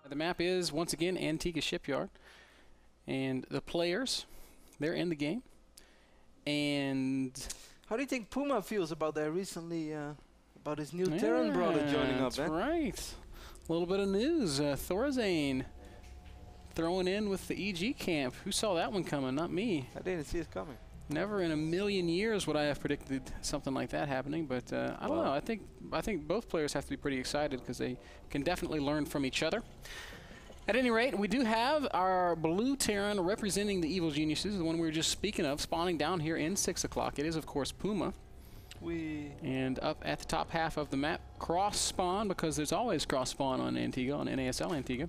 The map is, once again, Antigua Shipyard. And the players, they're in the game. And how do you think PuMa feels about that recently, about his new Terran brother joining up, man? That's right. A little bit of news. Thorazane throwing in with the EG camp. Who saw that one coming? Not me. I didn't see it coming. Never in a million years would I have predicted something like that happening, but I don't know. I think both players have to be pretty excited because they can definitely learn from each other. At any rate, we do have our blue Terran representing the evil geniuses, the one we were just speaking of, spawning down here in 6 o'clock. It is, of course, PuMa. And up at the top half of the map, cross spawn, because there's always cross spawn on Antigua, on NASL Antigua.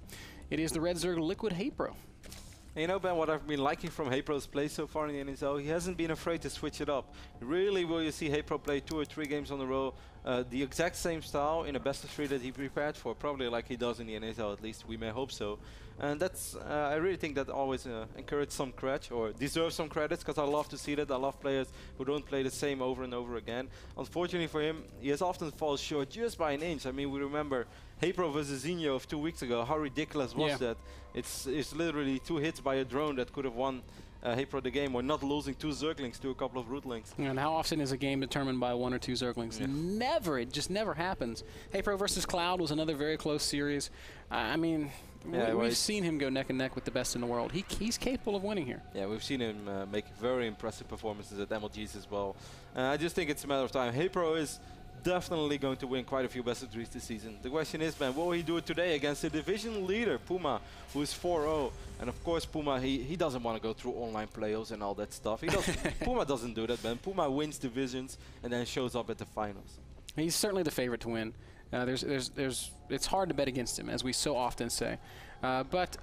It is the Red Zerg Liquid HayprO. And you know, Ben, what I've been liking from HayprO's play so far in the NSL, he hasn't been afraid to switch it up. Rarely will you see HayprO play 2 or 3 games on a row, the exact same style in a best of 3 that he prepared for, probably like he does in the NSL, at least we may hope so. And that's, I really think that always encourages some credit, or deserves some credits, because I love to see that. I love players who don't play the same over and over again. Unfortunately for him, he has often fallen short just by an inch. I mean, we remember HayprO versus Zinho of 2 weeks ago. How ridiculous was that? It's literally 2 hits by a drone that could have won HayprO the game, or not losing 2 Zerglings to a couple of Rootlings. And how often is a game determined by 1 or 2 Zerglings? Yeah. Never. It just never happens. HayprO versus Cloud was another very close series. I mean, we've seen him go neck and neck with the best in the world. He's capable of winning here. Yeah, we've seen him make very impressive performances at MLGs as well. I just think it's a matter of time. HayprO is definitely going to win quite a few best of 3s this season. The question is, man, what will he do today against the division leader, PuMa, who is 4-0? And of course, PuMa, he doesn't want to go through online playoffs and all that stuff. He doesn't. PuMa doesn't do that, man. PuMa wins divisions and then shows up at the finals. He's certainly the favorite to win. It's hard to bet against him, as we so often say. But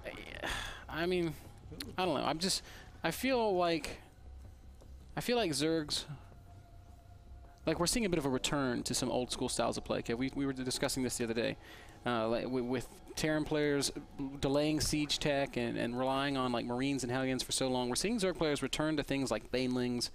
I mean, I don't know. I feel like Zergs. Like, we're seeing a bit of a return to some old school styles of play. Okay, we were discussing this the other day, with Terran players delaying siege tech and relying on like Marines and Hellions for so long. We're seeing Zerg players return to things like Banelings,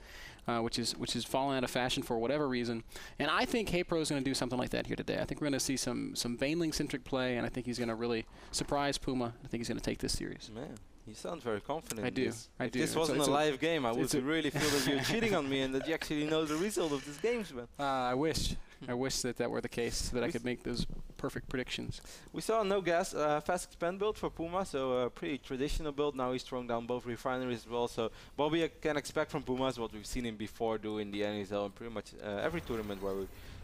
which is fallen out of fashion for whatever reason. And I think HayprO is going to do something like that here today. I think we're going to see some Baneling-centric play, and I think he's going to really surprise PuMa. I think he's going to take this series. Man. You sound very confident. I do. If this wasn't a live game, I would really feel that you're cheating on me and that you actually know the result of this game, man. I wish. I wish that were the case, so that I could make those perfect predictions. We saw no gas, fast expand build for PuMa, so a pretty traditional build. Now he's throwing down both refineries as well. So what we can expect from PuMa is what we've seen him before do in the NASL and pretty much every tournament where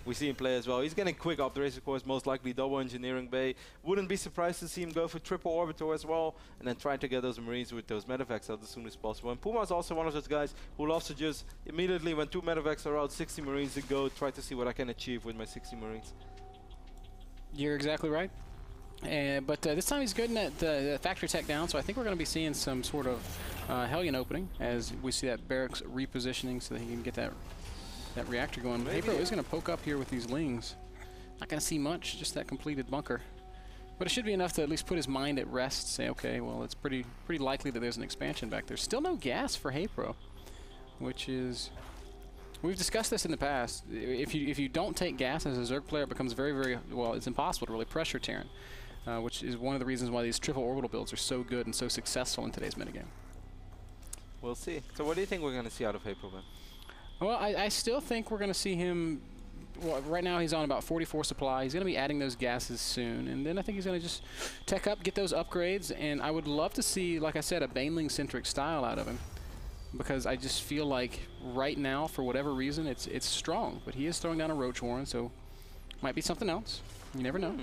we see him play as well. He's getting quick upgrades, of course, most likely double engineering bay. Wouldn't be surprised to see him go for triple orbital as well, and then trying to get those Marines with those medevacs out as soon as possible. And PuMa is also one of those guys who loves to just immediately, when 2 medevacs are out, 60 Marines to go, try to see what I can achieve with my 60 Marines. You're exactly right. But this time he's getting the factory tech down, so I think we're going to be seeing some sort of Hellion opening as we see that barracks repositioning so that he can get that reactor going. HayprO is going to poke up here with these Lings. Not going to see much, just that completed bunker. But it should be enough to at least put his mind at rest, say, okay, well, it's pretty likely that there's an expansion back there. Still no gas for HayprO, which is... We've discussed this in the past. If you don't take gas as a Zerg player, it becomes very, well, it's impossible to really pressure Terran, which is one of the reasons why these triple orbital builds are so good and so successful in today's metagame. We'll see. So what do you think we're going to see out of HayprO, man? Well, I still think we're going to see him. Well, right now he's on about 44 supply. He's going to be adding those gases soon, and then I think he's going to just tech up, get those upgrades, and I would love to see, like I said, a Baneling-centric style out of him, because I just feel like right now, for whatever reason, it's strong. But he is throwing down a Roach Warren, so might be something else. You never know.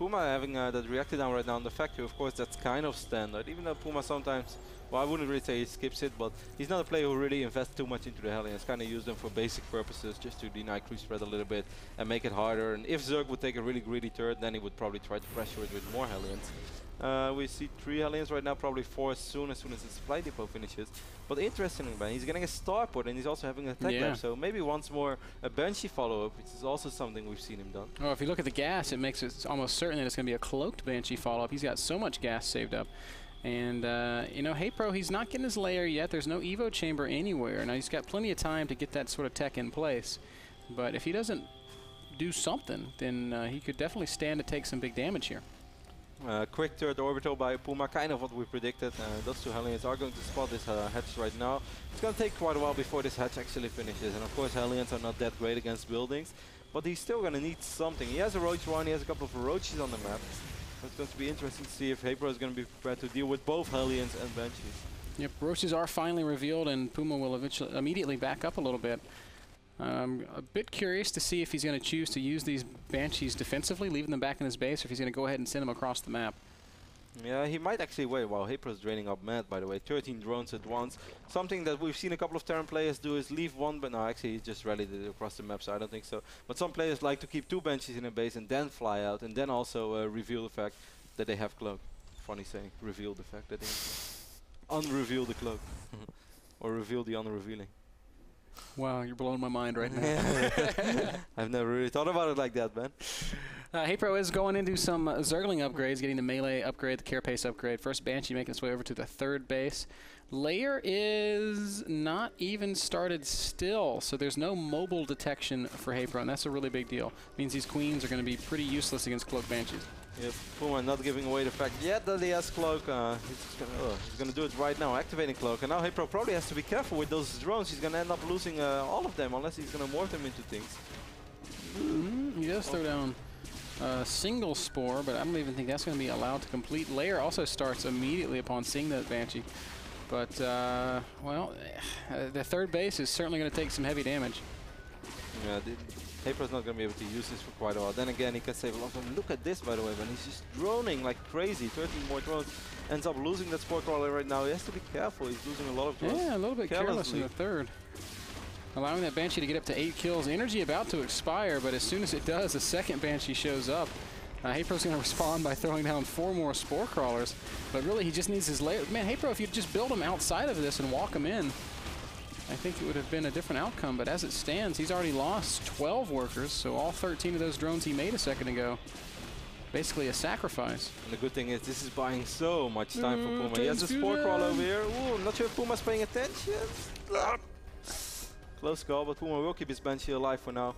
PuMa having that reactor down right now in the factory, of course, that's kind of standard. Even though PuMa sometimes, well, I wouldn't really say he skips it, but he's not a player who really invests too much into the Hellions. Kind of use them for basic purposes, just to deny creep spread a little bit and make it harder. And if Zerg would take a really greedy turret, then he would probably try to pressure it with more Hellions. We see 3 Hellions right now, probably 4 as soon as the supply depot finishes. But interestingly, man, he's getting a starport and he's also having a tech lab. So maybe once more a Banshee follow-up, which is also something we've seen him done. Oh, if you look at the gas, it makes it almost certain that it's going to be a cloaked Banshee follow-up. He's got so much gas saved up. And, you know, HayprO, he's not getting his layer yet. There's no Evo chamber anywhere. Now, he's got plenty of time to get that sort of tech in place. But if he doesn't do something, then he could definitely stand to take some big damage here. Quick third orbital by PuMa, kind of what we predicted. Those two Hellions are going to spot this hatch right now. It's going to take quite a while before this hatch actually finishes. And of course Hellions are not that great against buildings, but he's still going to need something. He has a Roach one, he has a couple of Roaches on the map. So it's going to be interesting to see if HayprO is going to be prepared to deal with both Hellions and Banshees. Yep, Roaches are finally revealed, and PuMa will immediately back up a little bit. I'm a bit curious to see if he's going to choose to use these Banshees defensively, leaving them back in his base, or if he's going to go ahead and send them across the map. Yeah, he might actually wait while HayprO's draining up mad, by the way. 13 drones at once. Something that we've seen a couple of Terran players do is leave one, but no, actually he just rallied it across the map, so I don't think so. But some players like to keep two Banshees in a base and then fly out, and then also reveal the fact that they have cloak. Funny saying, reveal the fact that they unreveal the cloak. Or reveal the unrevealing. Wow, you're blowing my mind right now. I've never really thought about it like that, man. HayprO is going into some Zergling upgrades, getting the melee upgrade, the carapace upgrade. First Banshee making its way over to the third base. Lair is not even started still, so there's no mobile detection for HayprO, and that's a really big deal. Means these queens are going to be pretty useless against Cloak Banshees. Yep, PuMa not giving away the fact yet that he has Cloak. He's gonna do it right now, activating Cloak. And now HayprO probably has to be careful with those drones. He's gonna end up losing all of them unless he's gonna morph them into things. He does throw down a single Spore, but I don't even think that's going to be allowed to complete. Lair also starts immediately upon seeing that Banshee. But, well, the third base is certainly going to take some heavy damage. Yeah, HayprO's not going to be able to use this for quite a while. Then again, he can save a lot of them. Look at this, by the way, man. He's just droning like crazy. 13 more drones. Ends up losing that Spore Crawler right now. He has to be careful. He's losing a lot of drones. Yeah, a little bit careless in the third. Allowing that Banshee to get up to 8 kills. Energy about to expire, but as soon as it does, the second Banshee shows up. HayprO's going to respond by throwing down 4 more Spore Crawlers. But really, he just needs his layer. Man, HayprO, if you just build him outside of this and walk him in, I think it would have been a different outcome. But as it stands, he's already lost 12 workers, so all 13 of those drones he made a second ago. Basically a sacrifice. And the good thing is this is buying so much time for PuMa. He has a Spore Crawl over here. Ooh, I'm not sure if PuMa's paying attention. Close call, but PuMa will keep his Banshee alive for now.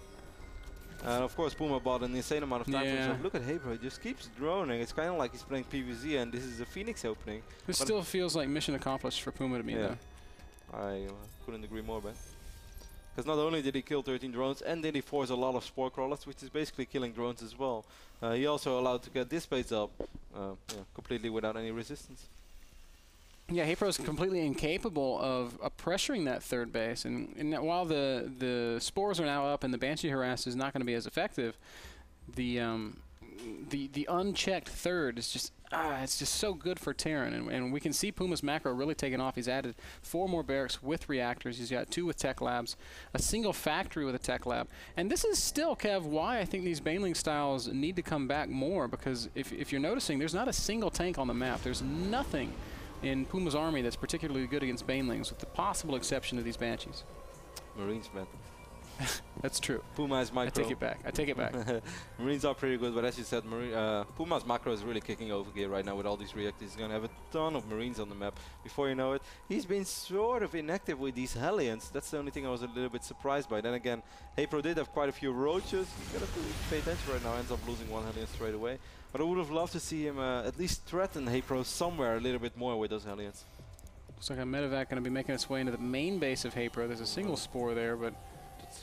And of course PuMa bought an insane amount of time for himself. Look at HayprO, he just keeps droning. It's kind of like he's playing PvZ and this is a Phoenix opening. This still feels like mission accomplished for PuMa to me, though. I couldn't agree more, man. Because not only did he kill 13 drones, and did he force a lot of Spore Crawlers, which is basically killing drones as well. He also allowed to get this base up completely without any resistance. Yeah, HayprO is completely incapable of pressuring that third base, and while the Spores are now up and the Banshee Harass is not going to be as effective, the unchecked third is just it's just so good for Terran, and we can see PuMa's macro really taking off. He's added 4 more barracks with reactors. He's got 2 with tech labs, a single factory with a tech lab, and this is still, Kev, why I think these Baneling styles need to come back more, because if you're noticing, there's not a single tank on the map. There's nothing in PuMa's army that's particularly good against Banelings, with the possible exception of these Banshees. Marines, man. That's true. PuMa is micro. I take it back. I take it back. Marines are pretty good, but as you said, PuMa's macro is really kicking over gear right now with all these reactors. He's going to have a ton of Marines on the map. Before you know it, he's been sort of inactive with these Hellions. That's the only thing I was a little bit surprised by. Then again, HayprO did have quite a few Roaches. He's got to pay attention right now. Ends up losing 1 Hellion straight away. But I would have loved to see him at least threaten HayprO somewhere a little bit more with those Hellions. Looks like a medevac going to be making its way into the main base of HayprO. There's a single Spore there, but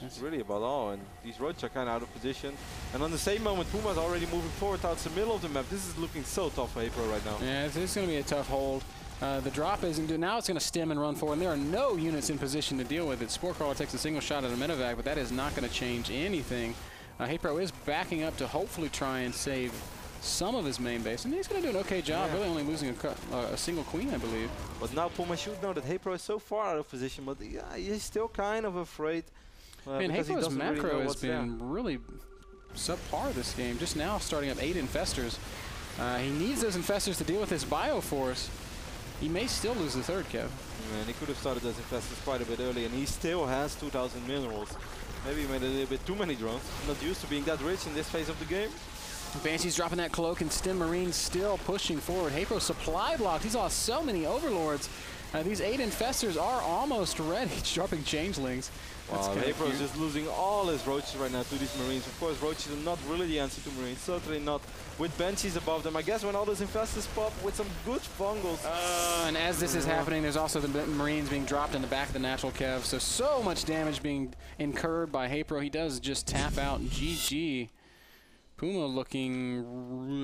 that's really about all, and these Roaches are kind of out of position. And on the same moment, PuMa's already moving forward towards the middle of the map. This is looking so tough for HayprO right now. Yeah, this is going to be a tough hold. The drop isn't good. Now it's going to stem and run forward, and there are no units in position to deal with it. Spore Crawler takes a single shot at a medevac, but that is not going to change anything. HayprO is backing up to hopefully try and save some of his main base, and he's going to do an okay job, really only losing a single queen, I believe. But now PuMa should know that HayprO is so far out of position, but he's still kind of afraid. Man, HayprO's macro has been really subpar this game. Just now starting up 8 Infestors. He needs those Infestors to deal with his Bioforce. He may still lose the third, Kev. Man, he could have started those Infestors quite a bit early, and he still has 2,000 minerals. Maybe he made a little bit too many drones. Not used to being that rich in this phase of the game. Banshee's dropping that cloak, and Stim Marines still pushing forward. HayprO supply blocked. He's lost so many Overlords. These 8 Infestors are almost ready. Dropping Changelings. Wow, HayprO is just losing all his roaches right now to these Marines. Of course, roaches are not really the answer to Marines. Certainly not with Banshees above them. I guess when all those infestors pop with some good fungals. And as this is happening, there's also the Marines being dropped in the back of the natural Kev. So much damage being incurred by HayprO. He does just tap out. GG. PuMa looking...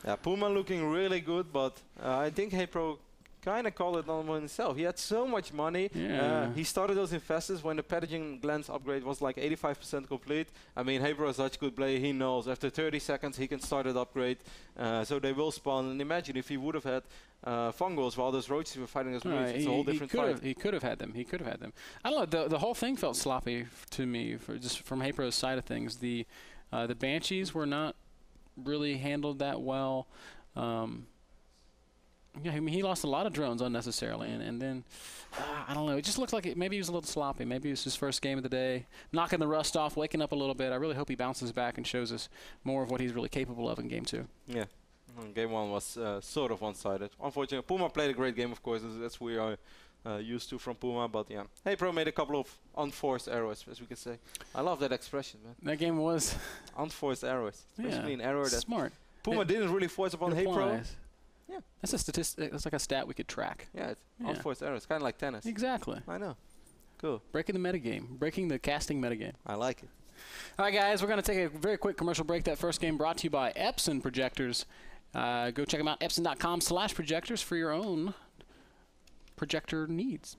Yeah, PuMa looking really good, but I think HayprO kind of called it on himself. He had so much money. Yeah. He started those infestors when the pathogen glands upgrade was like 85% complete. I mean, HayprO is such a good player. He knows after 30 seconds he can start that upgrade. So they will spawn. And imagine if he would have had fungals while those roaches were fighting those Marines. It's a whole different fight. He could have had them. He could have had them. I don't know. The whole thing felt sloppy to me, just from HayprO's side of things. The Banshees were not really handled that well. Yeah, I mean, he lost a lot of drones unnecessarily, and then, I don't know, it just looked like maybe he was a little sloppy. Maybe it was his first game of the day, knocking the rust off, waking up a little bit. I really hope he bounces back and shows us more of what he's really capable of in Game 2. Yeah, Game 1 was sort of one-sided. Unfortunately, PuMa played a great game, of course. That's what we are used to from PuMa, but yeah. HayprO made a couple of unforced errors, as we can say. I love that expression, man. That game was... unforced errors. Yeah, basically an error that smart. PuMa didn't really force upon HayprO. Yeah, that's a statistic. That's like a stat we could track. Yeah, it's unforced errors, kind of like tennis. Exactly. I know. Cool. Breaking the metagame, breaking the casting metagame. I like it. All right, guys, we're going to take a very quick commercial break. That first game brought to you by Epson Projectors. Go check them out, epson.com/projectors for your own projector needs.